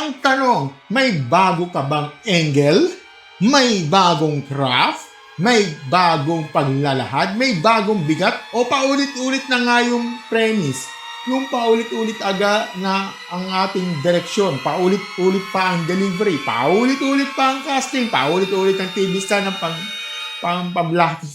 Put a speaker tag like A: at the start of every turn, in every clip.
A: Ang tanong, may bago ka bang angle? May bagong craft? May bagong paglalahad? May bagong bigat? O paulit-ulit na nga yung premise? Yung paulit-ulit aga na ang ating direksyon, paulit-ulit pa ang delivery, paulit-ulit pa ang casting, paulit-ulit ang TV star ng pamblaki.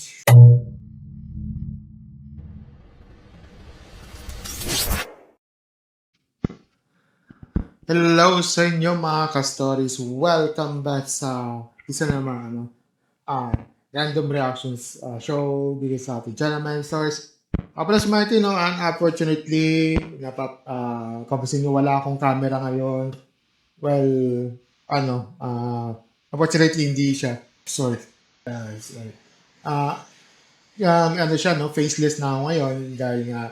A: Hello sa inyo mga ka-stories. Welcome back sa isa naman random reactions show dito sa ating channel, my stars. Ako si Martin, no? And unfortunately, kapasin nyo wala akong camera ngayon. Well, unfortunately hindi siya. Sorry. Sorry. Siya, no? Faceless na ako ngayon dahil nga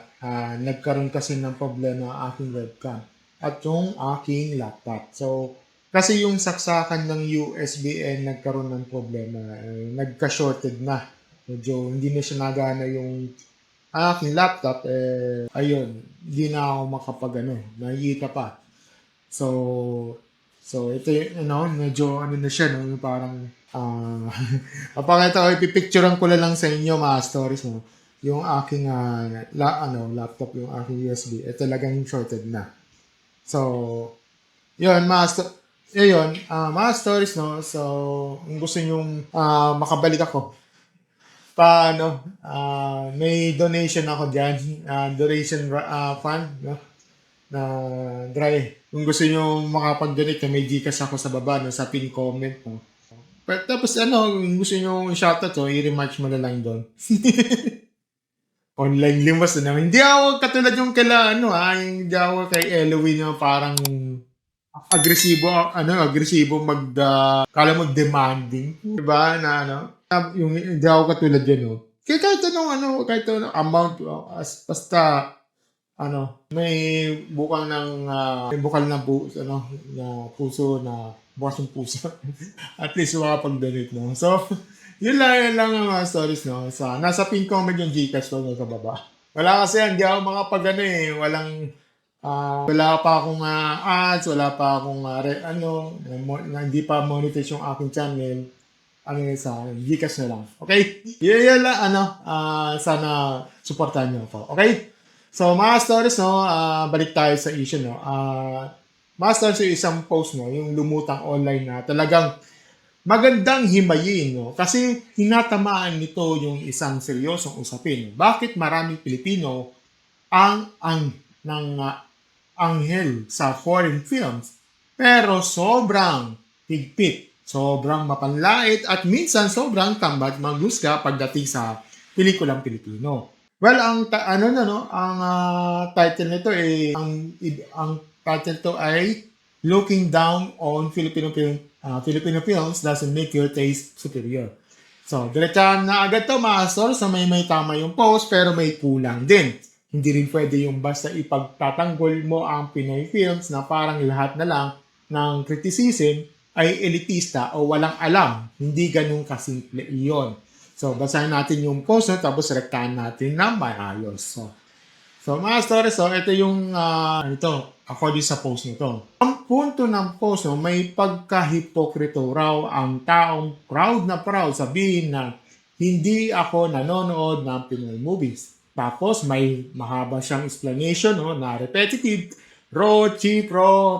A: nagkaroon kasi ng problema ang aking webcam at yung aking laptop. So, kasi yung saksakan ng USB nagkaroon ng problema. Nagka-shorted na. Medyo hindi na siya nagana yung aking laptop. Ayun, hindi na ako nakikita pa. So ito yung, medyo na siya, no? Yung parang, papakita ko, ipipicturean ko lang sa inyo mga stories, no? Yung aking, laptop, yung aking USB, talagang shorted na. So, yun, mga stories, no? So, kung gusto nyong makabalik ako, may donation ako dyan, donation fund, no? Na dry. Kung gusto nyo makapag-donate, may Gcash ako sa baba, no? Sa pin comment, no? Tapos, kung gusto nyo shoutout to, i-remarch mo na lang doon. Online limos na. Hindi ako katulad yung hindi ako kay Eloy na parang agresibo kala mo demanding, 'di ba? Yung hindi ako katulad yan, no. Kahit anong amount, basta may bukal na puso na bukas yung puso. At least makapag-donate, no. So, yun lang ang mga stories, no. Nasa pin comment yung Gcash ko, no, sa baba. Wala kasi, hindi ako wala pa akong ads, wala pa akong hindi pa monetize yung aking channel. Sa Gcash na lang. Okay? Yun lang, sana supportahan niyo ako. Okay? So, mga stories, no, balik tayo sa issue, no. Mga stories yung isang post, no, yung lumutang online na talagang magandang himayin, no? Kasi hinatamaan nito yung isang seryosong usapin. Bakit maraming Pilipino ng anghel sa foreign films pero sobrang higpit, sobrang mapanlait at minsan sobrang tamad maghusga pagdating sa pelikulang Pilipino. Well, ang title nito ang title to ay Looking Down on Filipino Films Doesn't Make Your Taste Superior. So, diretsahan na agad to mga stories. So, may tama yung post pero may kulang din. Hindi rin pwede yung basta ipagtatanggol mo ang Pinoy films na parang lahat na lang ng criticism ay elitista o walang alam. Hindi ganun kasimple iyon. So, basahin natin yung post, no? Tapos rektahan natin na maayos. So mga stories, ito yung according sa post nito. Ang punto ng post, may pagkahipokrito raw ang taong proud sabihin na hindi ako nanonood ng Pinoy movies. Tapos may mahaba siyang explanation, na repetitive, raw, cheap, raw,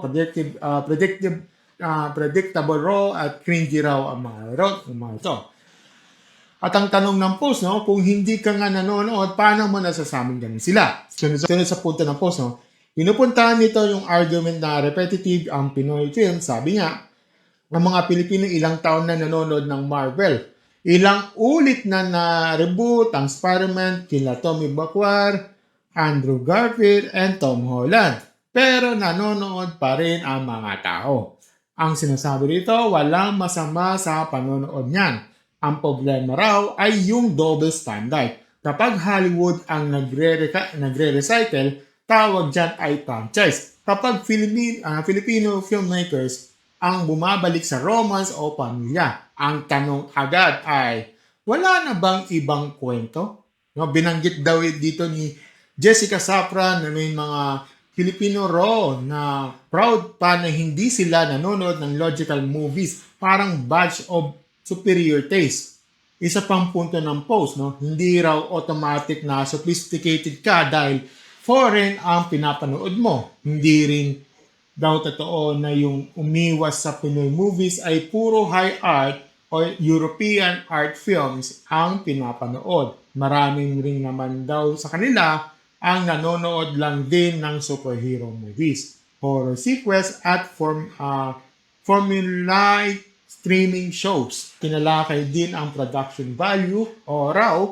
A: predictable raw, at cringy raw ang mga ito. At ang tanong ng post, kung hindi ka nga nanonood, paano mo nasasabing ganun sila? Sunod sa punto ng post, pinupuntahan nito yung argument na repetitive ang Pinoy film. Sabi nga, ng mga Pilipino ilang taon na nanonood ng Marvel. Ilang ulit na reboot ang Spider-Man kila Tobey Maguire, Andrew Garfield, and Tom Holland. Pero nanonood pa rin ang mga tao. Ang sinasabi dito, walang masama sa panonood niyan. Ang problema raw ay yung double standard. Kapag Hollywood ang nagre-recycle, tawag dyan ay franchise. Kapag Filipino filmmakers ang bumabalik sa romance o pamilya, ang tanong agad ay, wala na bang ibang kwento? Binanggit daw dito ni Jessica Safran na may mga Filipino raw na proud pa na hindi sila nanonood ng logical movies, parang badge of superior taste. Isa pang punto ng post, no? Hindi raw automatic na sophisticated ka dahil foreign ang pinapanood mo. Hindi rin daw totoo na yung umiwas sa Pinoy movies ay puro high art o European art films ang pinapanood. Maraming rin naman daw sa kanila ang nanonood lang din ng superhero movies, horror sequels at formulaic streaming shows. Kinalakay din ang production value o raw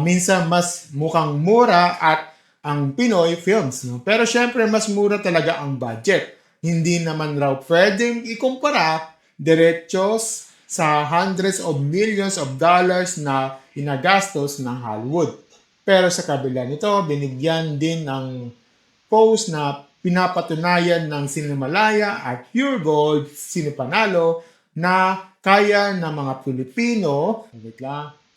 A: minsan mas mukhang mura at ang Pinoy films. No? Pero syempre mas mura talaga ang budget. Hindi naman raw pwedeng ikumpara diretsos sa hundreds of millions of dollars na inagastos ng Hollywood. Pero sa kabila nito, binigyan din ng post na pinapatunayan ng Cinemalaya at Pure Gold, Cinepanalo, na kaya ng mga Pilipino,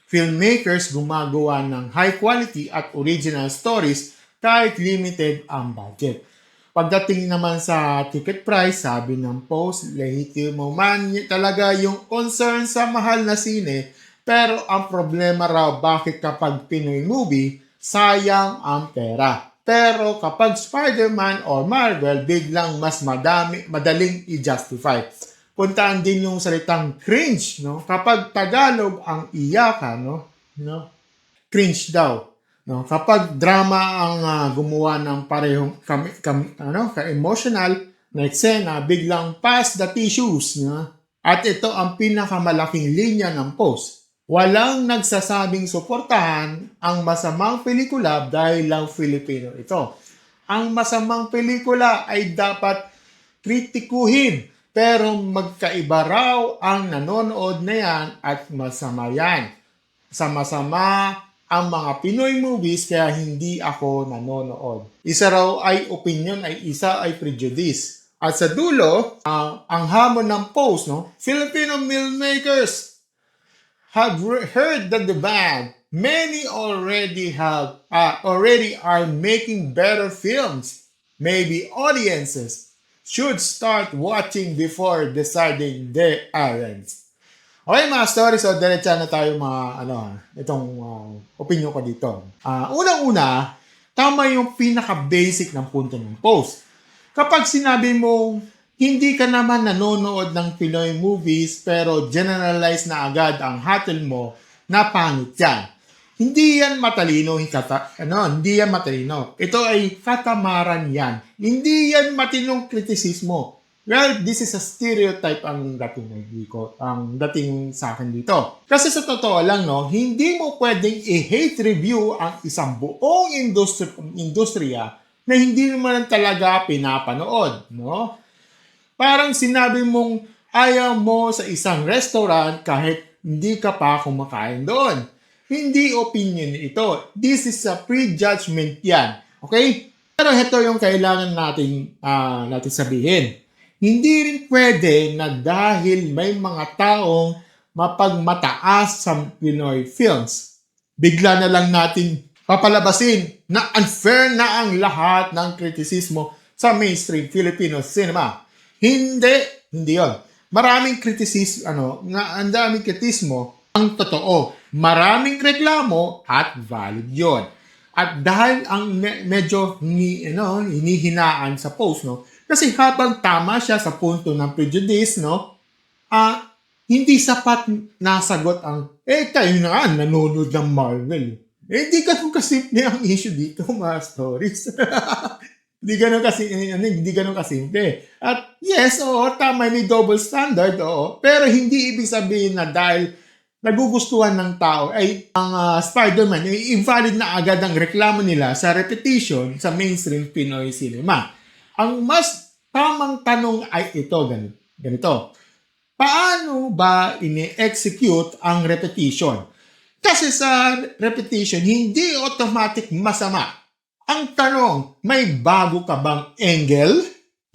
A: filmmakers gumagawa ng high quality at original stories kahit limited ang budget. Pagdating naman sa ticket price, sabi ng post, lehitimo man talaga yung concern sa mahal na sine, pero ang problema raw bakit kapag Pinoy movie, sayang ang pera. Pero kapag Spider-Man or Marvel, biglang mas madaling i-justify. Puntaan din yung salitang cringe, no? Kapag Tagalog ang iyakan, no? Cringe daw. No, kapag drama ang gumawa ng parehong ka-emotional na eksena, biglang pass the tissues. No? At ito ang pinakamalaking linya ng post. Walang nagsasabing suportahan ang masamang pelikula dahil lang Filipino ito. Ang masamang pelikula ay dapat kritikuhin, pero magkaiba raw ang nanonood na yan at masama yan. Sama-sama ang mga Pinoy movies kaya hindi ako nanonood. Isa raw ay opinion, ay isa ay prejudice. At sa dulo, ang hamon ng post, no? Filipino filmmakers have heard the demand. Many already are making better films. Maybe audiences should start watching before deciding their errands. Okay mga stories, so diretsa na tayo itong opinion ko dito. Unang-una, tama yung pinaka-basic ng punto ng post. Kapag sinabi mo, hindi ka naman nanonood ng Pinoy movies pero generalize na agad ang hatol mo na pangit yan. Hindi yan matalino, hindi yan matalino. Ito ay katamaran yan. Hindi yan matinong kritisismo. Well, this is a stereotype ang dating sa akin dito. Kasi sa totoo lang, no, hindi mo pwedeng i-hate review ang isang buong industriya na hindi naman talaga pinapanood, no? Parang sinabi mong ayaw mo sa isang restaurant kahit hindi ka pa kumakain doon. Hindi opinion ito. This is a prejudgment yan. Okay? Pero ito yung kailangan natin sabihin. Hindi rin pwede na dahil may mga taong mapagmataas sa Pinoy films, bigla na lang natin papalabasin na unfair na ang lahat ng kritisismo sa mainstream Filipino cinema. Hindi yon. Maraming kritisismo, ang daming kritismo ang totoo. Maraming reklamo at valid yon. At dahil ang medyo hinihinaan sa post, no? Kasi habang tama siya sa punto ng prejudice, no? Hindi sapat nasagot ang, tayo na nga, nanonood ng Marvel. Di ganun kasimple ang issue dito, mga stories. Di ganun kasimple. At yes, tama, may double standard, pero hindi ibig sabihin na dahil nagugustuhan ng tao ay ang Spider-Man, invalid na agad ang reklamo nila sa repetition sa mainstream Pinoy cinema. Ang mas tamang tanong ay ito, ganito. Paano ba ini-execute ang repetition? Kasi sa repetition, hindi automatic masama. Ang tanong, may bago ka bang angle?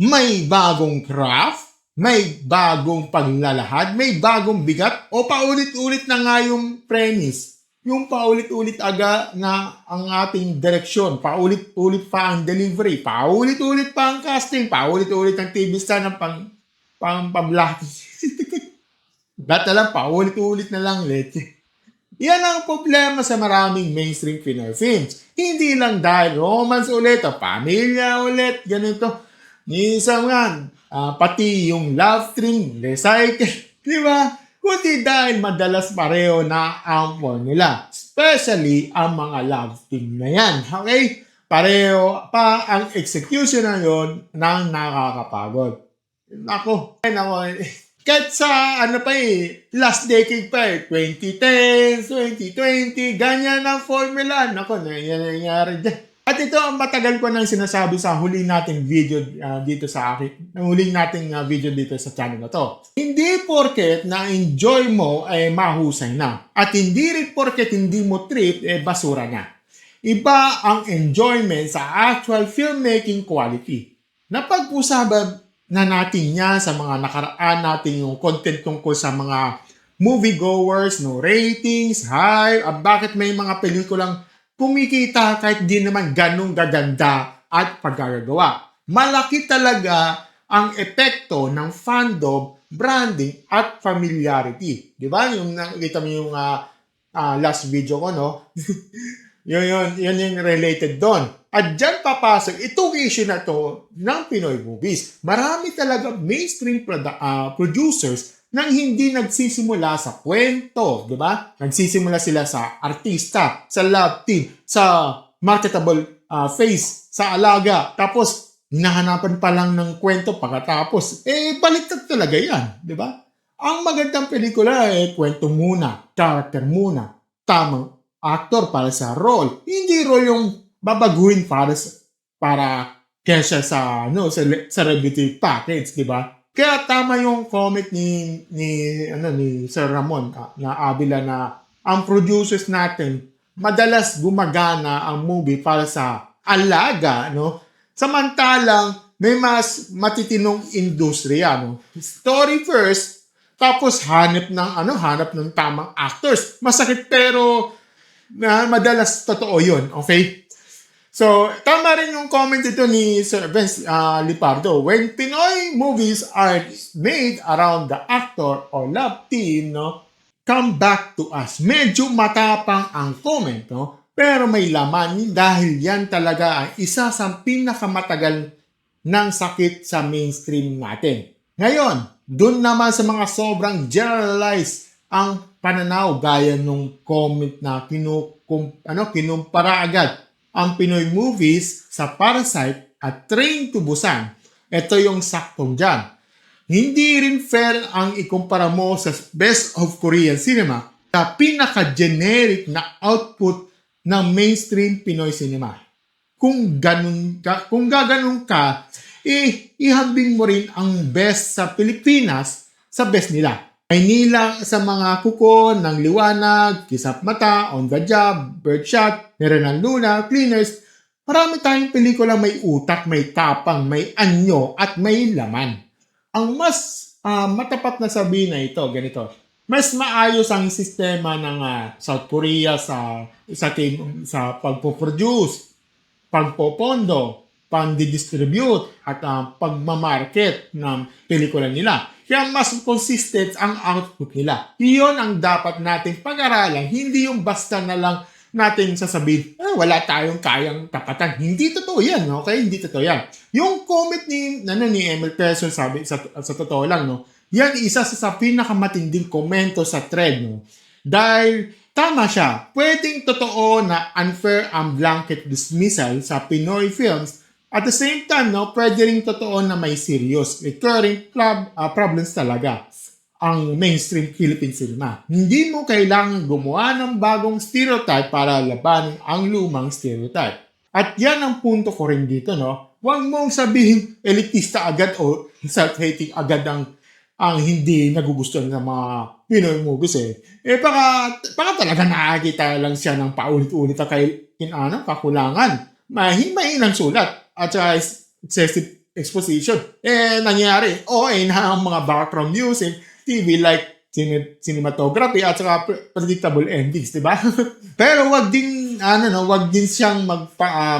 A: May bagong craft? May bagong paglalahad? May bagong bigat? O paulit-ulit na nga yung premise? Yung paulit-ulit aga na ang ating direksyon, paulit-ulit pa ang delivery, paulit-ulit pa ang casting, paulit-ulit ang TV star ng pamlaki. Lahat na lang, paulit-ulit na lang ulit. Yan ang problema sa maraming mainstream Pinoy films. Hindi lang dahil romance ulit o pamilya ulit, ganito. Minsan nga, pati yung love string, recycle, di ba? Kundi dahil madalas pareho na ang formula. Especially ang mga love string na yan. Okay? Pareho pa ang execution na yon ng nakakapagod. Nako. Kahit sa last decade pa 2010, 2020, ganyan ang formula. Nako, nangyayari dyan. At ito ang matagal ko nang sinasabi sa huling nating video dito sa akin. Huling nating video dito sa channel na to. Hindi porket na-enjoy mo ay mahusay na. At hindi rin porket hindi mo trip basura na. Iba ang enjoyment sa actual filmmaking quality. Napag-usapan na natin yan sa mga nakaraan natin yung content tungkol sa mga moviegoers, no ratings, high, bakit may mga pelikulang kumikita kahit di naman ganong gaganda at paggagawa. Malaki talaga ang epekto ng fandom, branding, at familiarity. Di ba? Yung nakita mo yung last video ko, no? yun yung related doon. At dyan papasok, itong issue na to ng Pinoy movies. Marami talaga mainstream producers nang hindi nagsisimula sa kwento, di ba? Nagsisimula sila sa artista, sa love team, sa marketable face, sa alaga. Tapos, hinahanapan pa lang ng kwento pagkatapos. Baliktad talaga yan, di ba? Ang magandang pelikula kwento muna, character muna, tamang actor para sa role. Hindi role yung babaguhin para kesa sa celebrity package, di ba? Kaya tama yung comment ni Sir Ramon na Avila na ang producers natin madalas gumagana ang movie para sa alaga, no? Samantalang may mas matitinong industriya, no? Story first, tapos hanap ng tamang actors. Masakit pero madalas totoo 'yun, okay? So, tama rin yung comment ito ni Sir Vince Lipardo. When Pinoy movies are made around the actor or love team, no, come back to us. Medyo matapang ang comment, no? Pero may laman dahil yan talaga ang isa sa pinakamatagal ng sakit sa mainstream natin. Ngayon, dun naman sa mga sobrang generalized ang pananaw gaya nung comment na kinumpara agad ang Pinoy movies sa Parasite at Train to Busan. Ito yung saktong dyan. Hindi rin fair ang ikumpara mo sa best of Korean cinema sa pinaka-generic na output ng mainstream Pinoy cinema. Kung gaganon ka, ihambing mo rin ang best sa Pilipinas sa best nila. Maynila sa mga kuko ng liwanag, kisap mata, on the job, birdshot, Meron Luna, Cleaners. Marami tayong pelikula may utak, may tapang, may anyo, at may laman. Ang mas matapat na sabihin na ito, ganito. Mas maayos ang sistema ng South Korea sa pagpo-produce, pagpopondo, pang-distribute, at pagmamarket ng pelikula nila. Kaya mas consistent ang output nila. Iyon ang dapat natin pag-aralan. Hindi yung basta na lang natin sasabihin, wala tayong kayang tapatan. Hindi totoo yan, okay? Hindi totoo yan. Yung comment ni Emil Peso sabi, sa totoo lang, no? Yan isa sa pinakamatinding komento sa thread, no? Dahil tama siya. Pwedeng totoo na unfair ang blanket dismissal sa Pinoy films. At the same time, no, pwede rin totoo na may serious, recurring problems talaga ang mainstream Philippine cinema. Hindi mo kailangan gumawa ng bagong stereotype para labanan ang lumang stereotype. At yan ang punto ko rin dito, no? Huwag mong sabihin elitista agad o self-hating agad ang hindi nagugustuhan ng mga Pinoy movies baka talaga nakakita lang siya ng paulit-ulit na kakulangan. Mahinang sulat at saka excessive exposition. Nangyari, na ang mga background music, TV like cinematography at saka predictable endings, di ba? Pero wag din wag din siyang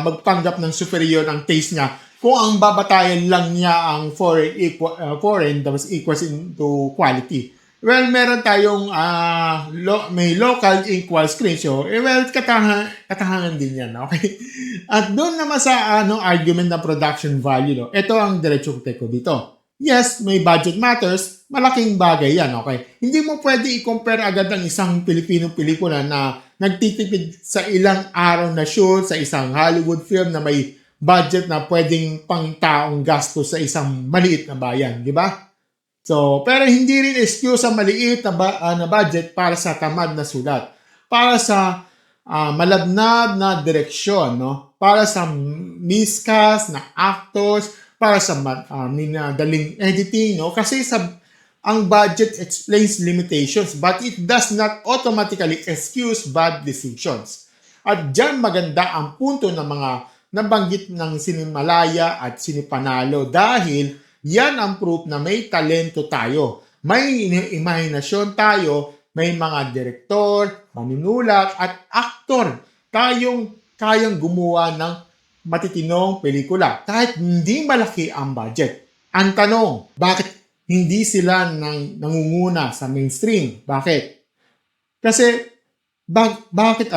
A: magpanggap ng superior ang taste niya kung ang babatayan lang niya ang foreign tapos equals into quality. Well, meron tayong may local equal screen show. Katahangan din yan, okay? At doon naman sa argument ng production value, no? Ito ang diretsong take ko dito. Yes, may budget matters, malaking bagay yan, okay? Hindi mo pwede i-compare agad ang isang Pilipinong pelikula na nagtitipid sa ilang araw na shoot sa isang Hollywood film na may budget na pwedeng pang-taong gasto sa isang maliit na bayan, di ba? So, pero hindi rin excuse ang maliit na budget para sa tamad na sulat. Para sa malabnab na direksyon, no? Para sa miscast na actors, para sa minadaling editing, no? Kasi ang budget explains limitations but it does not automatically excuse bad decisions. At dyan maganda ang punto ng mga nabanggit ng Cinemalaya at Cinepanalo dahil yan ang proof na may talento tayo. May imahinasyon tayo, may mga direktor, manunulat at aktor tayong kayang gumawa ng matitinong pelikula kahit hindi malaki ang budget. Ang tanong, bakit hindi sila nangunguna sa mainstream? Bakit? Kasi bakit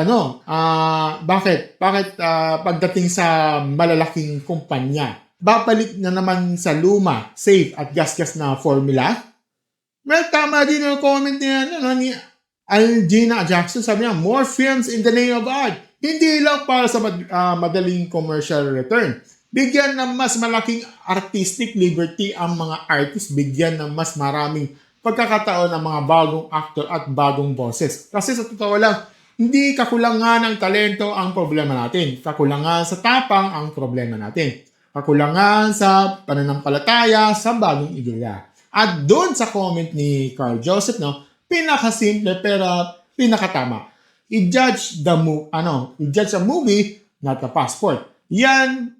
A: pagdating sa malalaking kumpanya, babalik na naman sa luma, safe at gasgas na formula? Well, tama din ang comment ni Algina Jackson. Sabi niya, more films in the name of art. Hindi lang para sa madaling commercial return. Bigyan ng mas malaking artistic liberty ang mga artist. Bigyan ng mas maraming pagkakataon ng mga bagong actor at bagong boses. Kasi sa totoo lang, hindi kakulangan ng talento ang problema natin. Kakulangan sa tapang ang problema natin. Kakulangan sa pananampalataya sa bagong ideya. At doon sa comment ni Carl Joseph, no, pinakasimple pero pinakatama. I-judge a movie, not a passport. Yan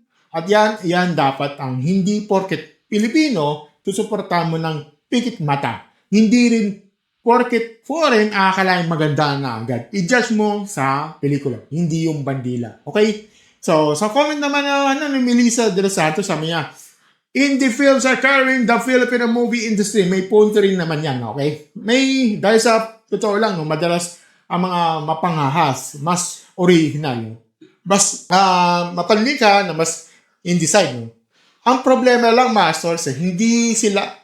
A: dapat ang hindi porket Pilipino, susuportahan mo ng pikit mata. Hindi rin porket foreign, akalain maganda na agad. I-judge mo sa pelikula, hindi yung bandila. Okay? So, sa comment naman ni Melissa De Los Santos, sabi niya, indie films are carrying the Filipino movie industry. May punto rin naman yan, okay? Dahil sa totoo lang, no, madalas ang mga mapangahas, mas original, mas mapanlika na mas indie side. No? Ang problema lang, masters, hindi sila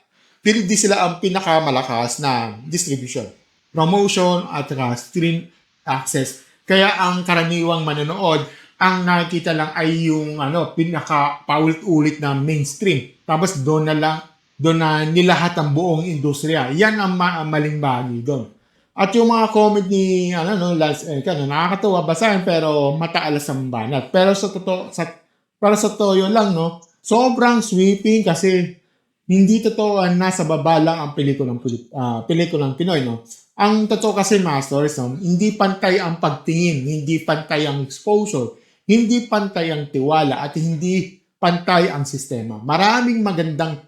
A: ang pinakamalakas na distribution, promotion at stream access. Kaya ang karaniwang manonood, ang nakikita lang ay yung pinaka-paulit-ulit na mainstream. Tapos doon na nilahat ang buong industriya. Yan ang maling bagay doon. At yung mga comment ni nakakatuwa basahin pero mataalas ang banat. Pero para sa toyo lang, no, sobrang sweeping kasi hindi totoo nasa baba lang ang pelikulang Pinoy, no. Ang totoo kasi, masters, no, hindi pantay ang pagtingin, hindi pantay ang exposure, hindi pantay ang tiwala, at hindi pantay ang sistema. Maraming magandang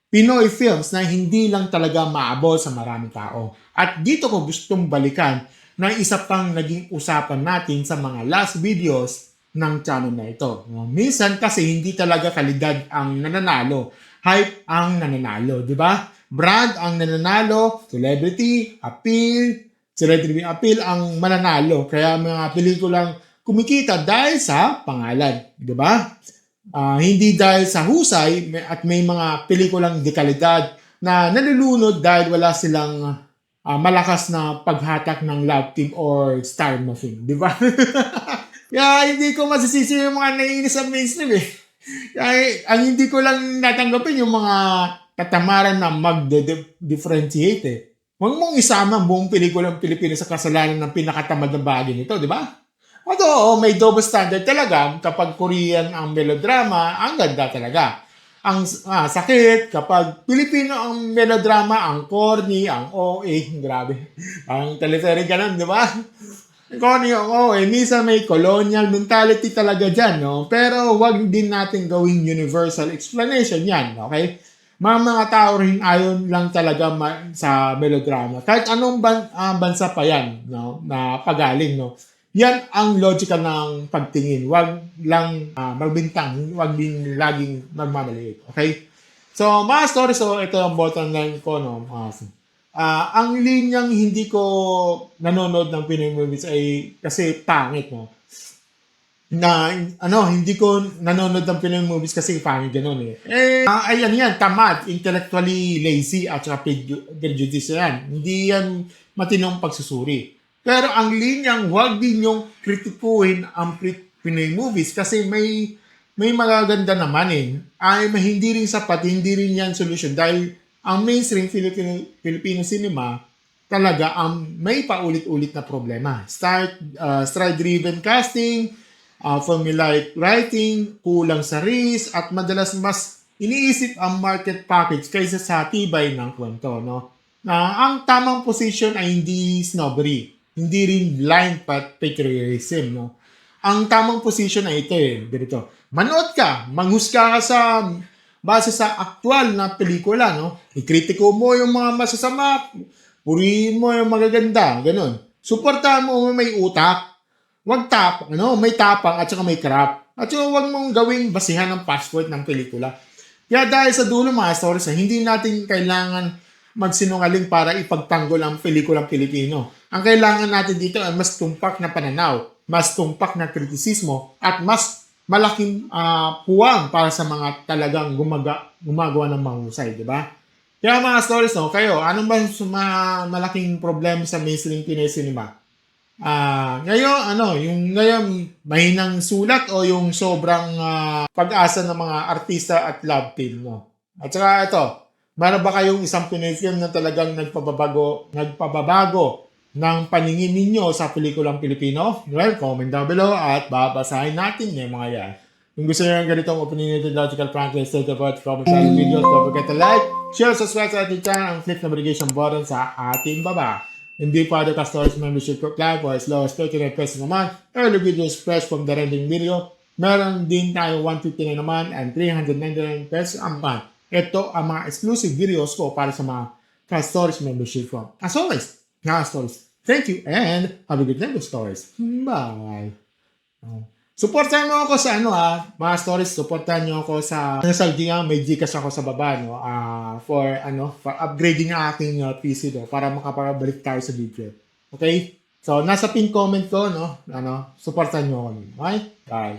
A: Pinoy films na hindi lang talaga maabot sa maraming tao. At dito ko gustong balikan na isa pang naging usapan natin sa mga last videos ng channel na ito. Minsan kasi hindi talaga kalidad ang nananalo. Hype ang nananalo, di ba? Brand ang nananalo, celebrity appeal ang mananalo. Kaya mga pelikulang kumikita dahil sa pangalan, di ba? Hindi dahil sa husay at may mga pelikulang dekalidad na nalulunod dahil wala silang malakas na paghatak ng love team or star muffin, di ba? Kaya hindi ko masisisi yung mga naiinis sa mainstream eh. Kaya ang hindi ko lang natanggapin yung mga katamaran na mag-differentiate eh. Huwag mong isama ang buong pelikulang Pilipinas sa kasalanan ng pinakatamad na bagay nito, di ba? Although, may double standard talaga kapag Korean ang melodrama, ang ganda talaga. Ang sakit kapag Pilipino ang melodrama, ang corny, ang OA, grabe. Ang teleserye ganun, di ba? Corny ang OA, minsan may colonial mentality talaga dyan, no? Pero wag din natin gawing universal explanation yan, okay? mga tao rin ayon lang talaga sa melodrama. Kahit anong bansa pa yan, no, na pagaling, no. Yan ang logical ng pagtingin. Huwag lang magbintang, huwag din laging magmamaliit. Okay? So, mga stories, so ito ang bottom line ko, no. Ang linyang hindi ko nanonood ng Pinoy movies ay kasi pangit, no. Hindi ko nanonood ng Pinoy movies kasi pangit ganun eh. Ayan yan, tamad, intellectually lazy at saka prejudice yan. Hindi yan matinong pagsusuri. Pero ang linyang huwag din yung kritikuhin ang Pinoy movies kasi may magaganda naman eh. Hindi rin sapat, hindi rin yan solution dahil ang mainstream Filipino cinema talaga may paulit-ulit na problema. Story-driven casting, formulaic writing, kulang sa risk, at madalas mas iniisip ang market package kaysa sa tibay ng kwento. No? Ang tamang position ay hindi snobbery, hindi rin blind patriotism. No? Ang tamang position ay ito eh, ganito. Manood ka, manghusga ka base sa aktual na pelikula, no? Ikritiko mo yung mga masasama, purihin mo yung magaganda, ganun. Suportahan mo may utak, wag may tapang at saka may crap. At saka wag mong gawing basihan ng passport ng pelikula. Kaya dahil sa dulo mga stories, hindi natin kailangan magsinungaling para ipagtanggol ang pelikulang Pilipino. Ang kailangan natin dito ay mas tumpak na pananaw, mas tumpak na kritisismo, at mas malaking puwang para sa mga talagang gumagawa ng mahusay, di ba? Kaya mga stories, no, kayo, anong ba malaking problema sa mainstream Pinoy cinema? Ngayon mahinang sulat o yung sobrang pag-asa ng mga artista at love team, no? At saka ito, meron ba kayong isang Pinoy film na talagang nagpababago ng paningin ninyo sa pelikulang Pilipino? Well, comment down below at babasahin natin yung mga yan. Kung gusto nyo ng ganitong opinionated logical prank, let's take about from the video. Don't forget to like, share, subscribe sa ating channel, and click notification button sa ating baba. Hindi pa ka stories membership club for as low as 39 pesos naman. Early videos fresh from the rendering video. Meron din tayo 159 naman and 399 pesos ang month. Ito ang mga exclusive videos ko para sa mga ka-stories membership from. As always, ka-stories. Thank you and have a good night with stories. Bye! Supportahan mo ako sa mga stories, supportahan niyo ako sa may Gcash ako sa baba, no, for upgrading ang aking PC, no, para makapabalik tayo sa video. Okay? So, nasa pin comment ko, no, supportahan niyo ako. Okay? Bye!